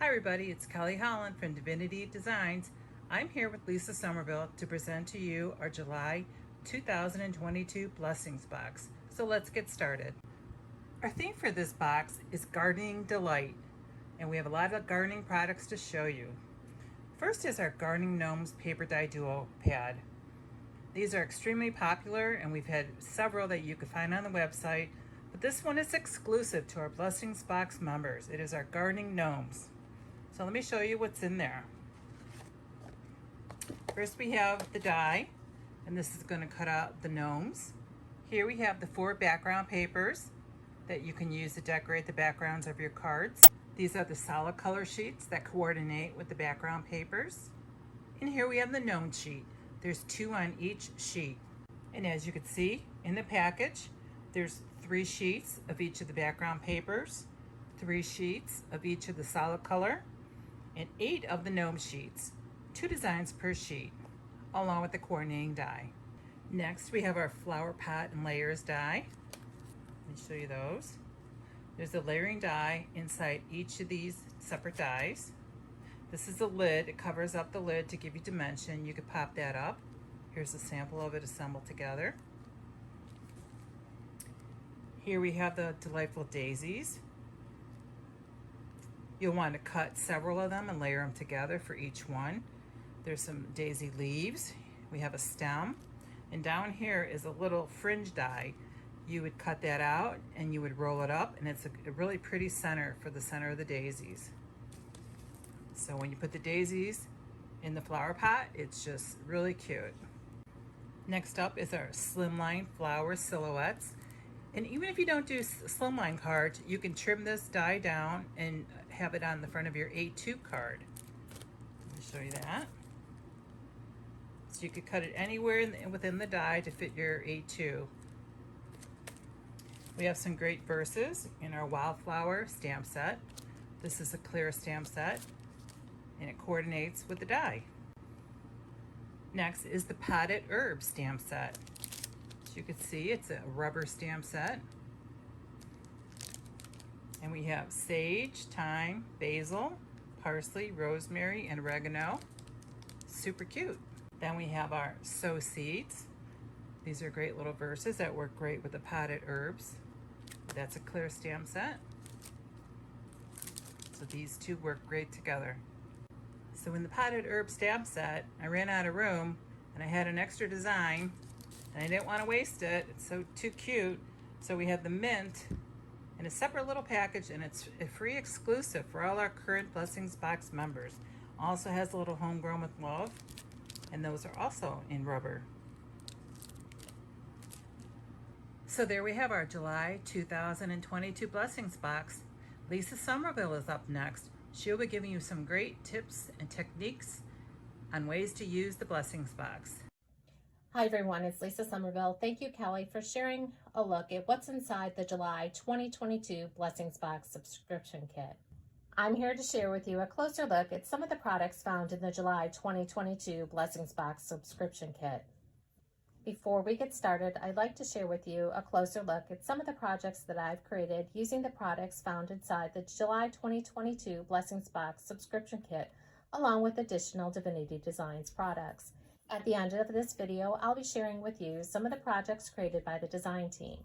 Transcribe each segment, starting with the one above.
Hi everybody, it's Kelly Holland from Divinity Designs. I'm here with Lisa Somerville to present to you our July 2022 Blessings Box. So let's get started. Our theme for this box is Gardening Delight, and we have a lot of gardening products to show you. First is our Gardening Gnomes Paper Dye Duo Pad. These are extremely popular and we've had several that you can find on the website, but this one is exclusive to our Blessings Box members. It is our Gardening Gnomes. So let me show you what's in there. First we have the die, and this is going to cut out the gnomes. Here we have the 4 background papers that you can use to decorate the backgrounds of your cards. These are the solid color sheets that coordinate with the background papers. And here we have the gnome sheet. There's 2 on each sheet. And as you can see in the package, there's 3 sheets of each of the background papers, 3 sheets of each of the solid color, and 8 of the gnome sheets, 2 designs per sheet, along with the coordinating die. Next, we have our flower pot and layers die. Let me show you those. There's a layering die inside each of these separate dies. This is the lid. It covers up the lid to give you dimension. You could pop that up. Here's a sample of it assembled together. Here we have the delightful daisies. You'll want to cut several of them and layer them together for each one. There's some daisy leaves. We have a stem. And down here is a little fringe die. You would cut that out and you would roll it up, and it's a really pretty center for the center of the daisies. So when you put the daisies in the flower pot, it's just really cute. Next up is our slimline flower silhouettes. And even if you don't do slimline cards, you can trim this die down and have it on the front of your A2 card. Let me show you that. So you could cut it anywhere within the die to fit your A2. We have some great verses in our Wildflower stamp set. This is a clear stamp set, and it coordinates with the die. Next is the Potted Herb stamp set. You can see it's a rubber stamp set, and we have sage, thyme, basil, parsley, rosemary, and oregano. Super cute. Then we have our sow seeds. These are great little verses that work great with the potted herbs. That's a clear stamp set, so these two work great together. So in the potted herb stamp set, I ran out of room and I had an extra design, and I didn't want to waste it. It's so too cute. So we have the mint in a separate little package, and it's a free exclusive for all our current Blessings Box members. Also has a little Homegrown with Love, and those are also in rubber. So there we have our July 2022 Blessings Box. Lisa Somerville is up next. She'll be giving you some great tips and techniques on ways to use the Blessings Box. Hi everyone, it's Lisa Somerville. Thank you, Kelly, for sharing a look at what's inside the July 2022 Blessings Box subscription kit. I'm here to share with you a closer look at some of the products found in the July 2022 Blessings Box subscription kit. Before we get started, I'd like to share with you a closer look at some of the projects that I've created using the products found inside the July 2022 Blessings Box subscription kit, along with additional Divinity Designs products. At the end of this video, I'll be sharing with you some of the projects created by the design team.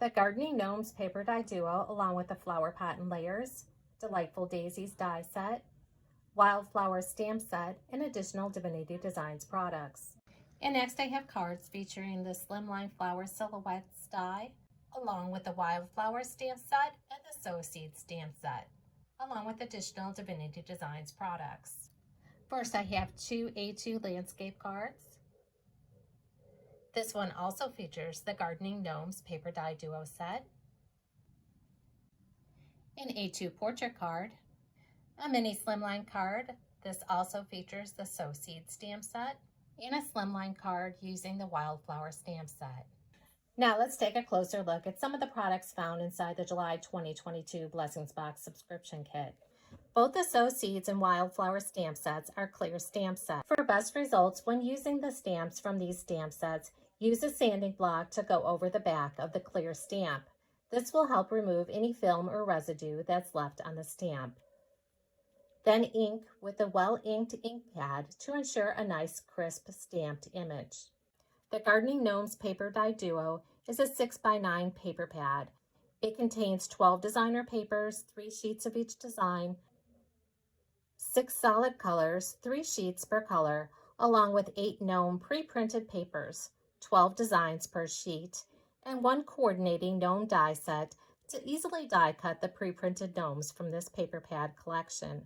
The Gardening Gnomes Paper Dye Duo, along with the Flower Pot and Layers, Delightful Daisies die set, Wildflower stamp set, and additional Divinity Designs products. And next I have cards featuring the Slimline Flower Silhouettes die, along with the Wildflower stamp set and the Sow Seed stamp set, along with additional Divinity Designs products. First, I have 2 A2 landscape cards. This one also features the Gardening Gnomes Paper Dye Duo set, an A2 portrait card, a mini slimline card. This also features the Sow Seed stamp set, and a slimline card using the Wildflower stamp set. Now let's take a closer look at some of the products found inside the July 2022 Blessings Box subscription kit. Both the Sow Seeds and Wildflower stamp sets are clear stamp sets. For best results when using the stamps from these stamp sets, use a sanding block to go over the back of the clear stamp. This will help remove any film or residue that's left on the stamp. Then ink with a well-inked ink pad to ensure a nice crisp stamped image. The Gardening Gnomes Paper Die Duo is a 6x9 paper pad. It contains 12 designer papers, 3 sheets of each design, 6 solid colors, 3 sheets per color, along with 8 gnome pre-printed papers, 12 designs per sheet, and 1 coordinating gnome die set to easily die cut the pre-printed gnomes from this paper pad collection.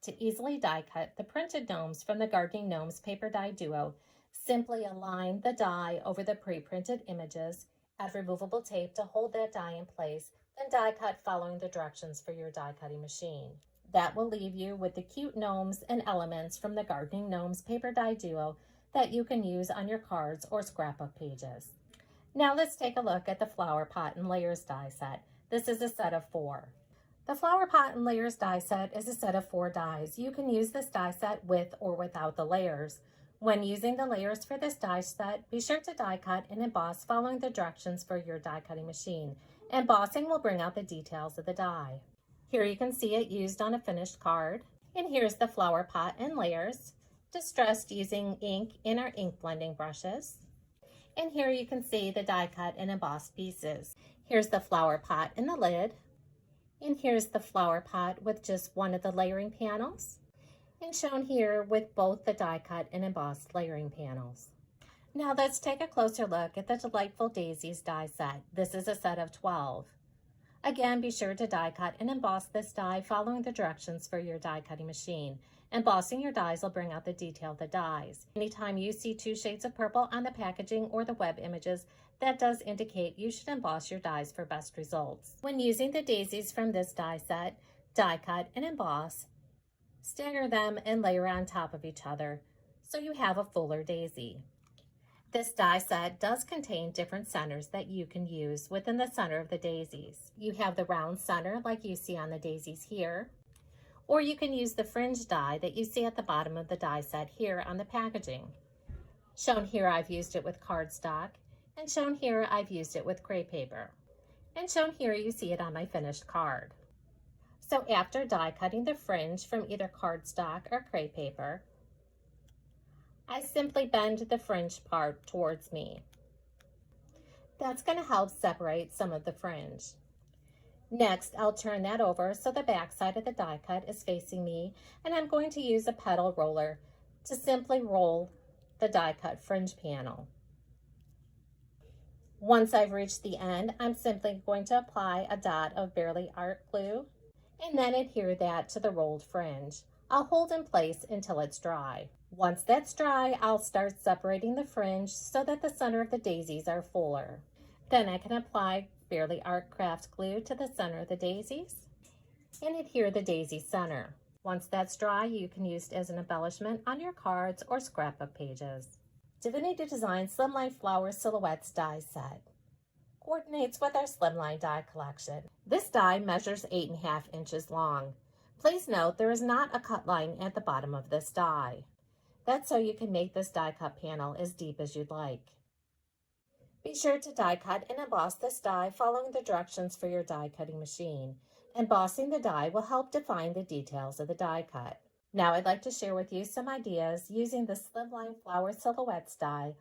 To easily die cut the printed gnomes from the Gardening Gnomes Paper Die Duo, simply align the die over the pre-printed images, add removable tape to hold that die in place, then die cut following the directions for your die cutting machine. That will leave you with the cute gnomes and elements from the Gardening Gnomes Paper Die Duo that you can use on your cards or scrapbook pages. Now let's take a look at the Flower Pot and Layers die set. This is a set of 4. The Flower Pot and Layers die set is a set of 4 dies. You can use this die set with or without the layers. When using the layers for this die set, be sure to die cut and emboss following the directions for your die cutting machine. Embossing will bring out the details of the die. Here you can see it used on a finished card. And here's the Flower Pot and Layers, distressed using ink in our ink blending brushes. And here you can see the die cut and embossed pieces. Here's the flower pot and the lid. And here's the flower pot with just one of the layering panels. And shown here with both the die cut and embossed layering panels. Now let's take a closer look at the Delightful Daisies die set. This is a set of 12. Again, be sure to die cut and emboss this die following the directions for your die cutting machine. Embossing your dies will bring out the detail of the dies. Anytime you see 2 shades of purple on the packaging or the web images, that does indicate you should emboss your dies for best results. When using the daisies from this die set, die cut and emboss, stagger them and layer on top of each other so you have a fuller daisy. This die set does contain different centers that you can use within the center of the daisies. You have the round center like you see on the daisies here, or you can use the fringe die that you see at the bottom of the die set here on the packaging. Shown here I've used it with cardstock, and shown here I've used it with crepe paper. And shown here you see it on my finished card. So after die cutting the fringe from either cardstock or crepe paper, I simply bend the fringe part towards me. That's going to help separate some of the fringe. Next, I'll turn that over so the back side of the die cut is facing me, and I'm going to use a pedal roller to simply roll the die cut fringe panel. Once I've reached the end, I'm simply going to apply a dot of Barely Art glue and then adhere that to the rolled fringe. I'll hold in place until it's dry. Once that's dry, I'll start separating the fringe so that the center of the daisies are fuller. Then I can apply Barely Art craft glue to the center of the daisies and adhere the daisy center. Once that's dry, you can use it as an embellishment on your cards or scrapbook pages. Divinity Design Slimline Flower Silhouettes die set coordinates with our Slimline die collection. This die measures 8.5 inches long. Please note there is not a cut line at the bottom of this die. That's so you can make this die cut panel as deep as you'd like. Be sure to die cut and emboss this die following the directions for your die cutting machine. Embossing the die will help define the details of the die cut. Now I'd like to share with you some ideas using the Slimline Flower Silhouettes die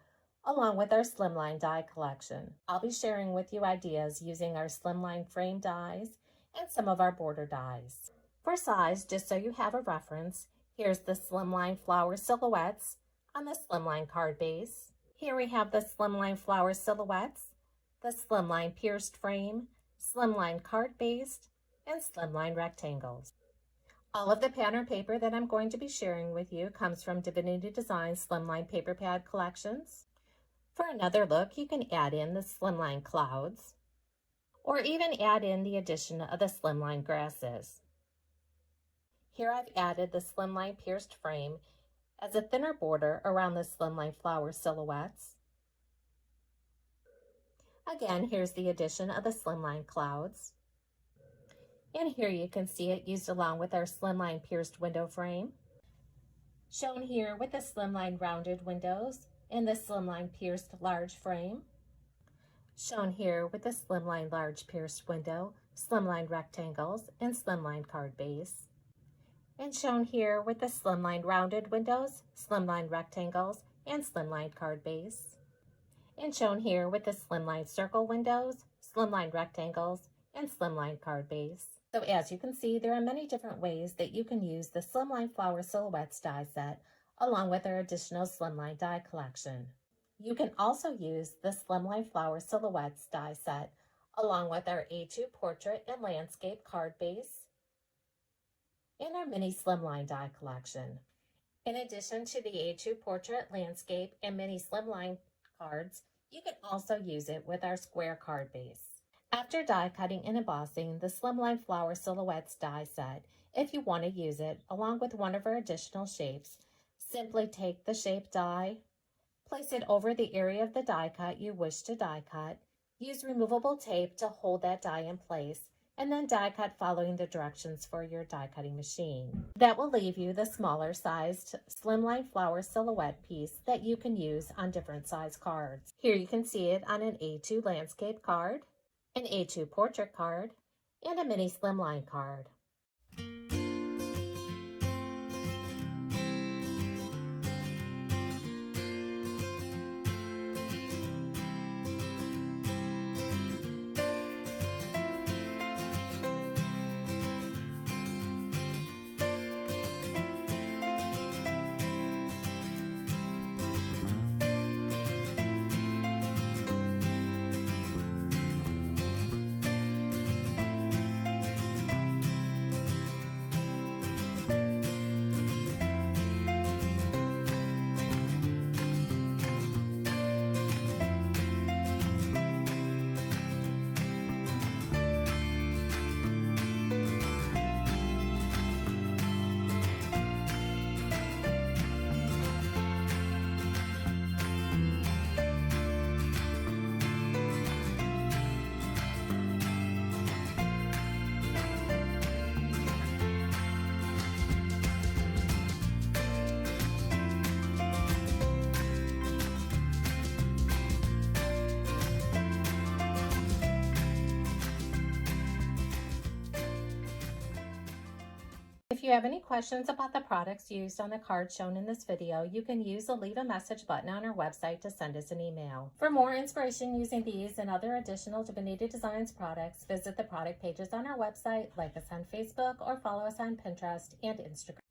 along with our Slimline die collection. I'll be sharing with you ideas using our Slimline frame dies and some of our border dies. For size, just so you have a reference, here's the Slimline Flower Silhouettes on the Slimline card base. Here we have the Slimline Flower Silhouettes, the Slimline Pierced Frame, Slimline Card Based, and Slimline Rectangles. All of the pattern paper that I'm going to be sharing with you comes from Divinity Design Slimline Paper Pad Collections. For another look, you can add in the Slimline Clouds, or even add in the addition of the Slimline Grasses. Here I've added the Slimline Pierced Frame as a thinner border around the Slimline Flower Silhouettes. Again, here's the addition of the Slimline Clouds. And here you can see it used along with our Slimline Pierced Window Frame. Shown here with the Slimline Rounded Windows and the Slimline Pierced Large Frame. Shown here with the Slimline Large Pierced Window, Slimline Rectangles, and Slimline Card Base. And shown here with the slimline rounded windows, slimline rectangles, and slimline card base. And shown here with the slimline circle windows, slimline rectangles, and slimline card base. So as you can see, there are many different ways that you can use the Slimline Flower Silhouettes die set along with our additional slimline die collection. You can also use the Slimline Flower Silhouettes die set along with our A2 portrait and landscape card base and our mini slimline die collection. In addition to the A2 portrait, landscape, and mini slimline cards, you can also use it with our square card base. After die cutting and embossing the Slimline Flower Silhouettes die set, if you want to use it along with one of our additional shapes, simply take the shape die, place it over the area of the die cut you wish to die cut, use removable tape to hold that die in place, and then die cut following the directions for your die cutting machine. That will leave you the smaller sized Slimline Flower Silhouette piece that you can use on different size cards. Here you can see it on an A2 landscape card, an A2 portrait card, and a mini slimline card. If you have any questions about the products used on the card shown in this video, you can use the leave a message button on our website to send us an email. For more inspiration using these and other additional Divinity Designs products, visit the product pages on our website, like us on Facebook, or follow us on Pinterest and Instagram.